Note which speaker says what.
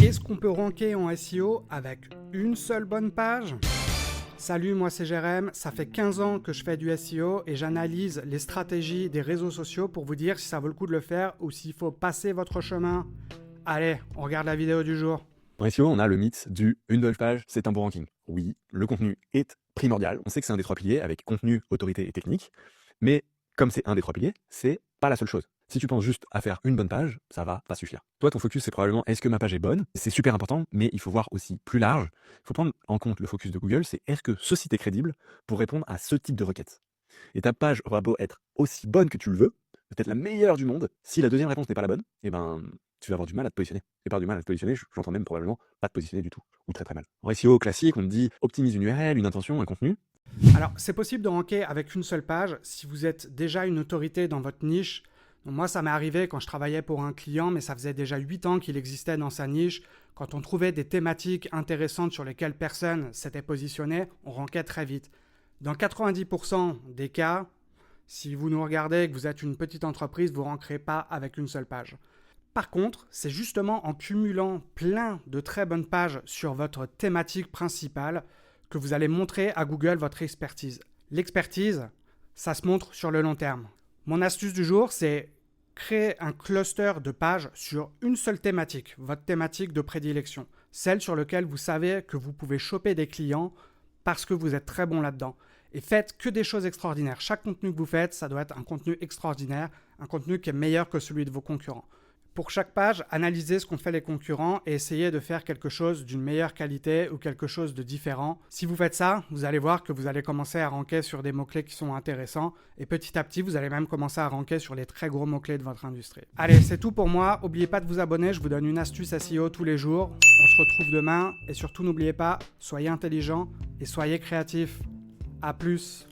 Speaker 1: Est-ce qu'on peut ranker en SEO avec une seule bonne page? Salut, moi c'est Jérém, ça fait 15 ans que je fais du SEO et j'analyse les stratégies des réseaux sociaux pour vous dire si ça vaut le coup de le faire ou s'il faut passer votre chemin. Allez, on regarde la vidéo du jour.
Speaker 2: En SEO, on a le mythe du une bonne page, c'est un bon ranking. Oui, le contenu est primordial. On sait que c'est un des trois piliers avec contenu, autorité et technique. Mais comme c'est un des trois piliers, c'est pas la seule chose. Si tu penses juste à faire une bonne page, ça va pas suffire. Toi, ton focus, c'est probablement est-ce que ma page est bonne? C'est super important, mais il faut voir aussi plus large. Il faut prendre en compte le focus de Google, c'est est-ce que ce site est crédible pour répondre à ce type de requête? Et ta page aura beau être aussi bonne que tu le veux, peut-être la meilleure du monde, si la deuxième réponse n'est pas la bonne, eh ben, tu vas avoir du mal à te positionner. Et par du mal à te positionner, j'entends même probablement pas te positionner du tout, ou très très mal. En SEO classique, on te dit optimise une URL, une intention, un contenu.
Speaker 1: Alors, c'est possible de ranker avec une seule page si vous êtes déjà une autorité dans votre niche. Donc, moi, ça m'est arrivé quand je travaillais pour un client, mais ça faisait déjà 8 ans qu'il existait dans sa niche. Quand on trouvait des thématiques intéressantes sur lesquelles personne s'était positionné, on rankait très vite. Dans 90% des cas, si vous nous regardez et que vous êtes une petite entreprise, vous ne rankerez pas avec une seule page. Par contre, c'est justement en cumulant plein de très bonnes pages sur votre thématique principale que vous allez montrer à Google votre expertise. L'expertise, ça se montre sur le long terme. Mon astuce du jour, c'est créer un cluster de pages sur une seule thématique, votre thématique de prédilection, celle sur laquelle vous savez que vous pouvez choper des clients parce que vous êtes très bon là-dedans. Et faites que des choses extraordinaires. Chaque contenu que vous faites, ça doit être un contenu extraordinaire, un contenu qui est meilleur que celui de vos concurrents. Pour chaque page, analysez ce qu'ont fait les concurrents et essayez de faire quelque chose d'une meilleure qualité ou quelque chose de différent. Si vous faites ça, vous allez voir que vous allez commencer à ranker sur des mots-clés qui sont intéressants et petit à petit, vous allez même commencer à ranker sur les très gros mots-clés de votre industrie. Allez, c'est tout pour moi. N'oubliez pas de vous abonner, je vous donne une astuce SEO tous les jours. On se retrouve demain et surtout n'oubliez pas, soyez intelligents et soyez créatifs. À plus.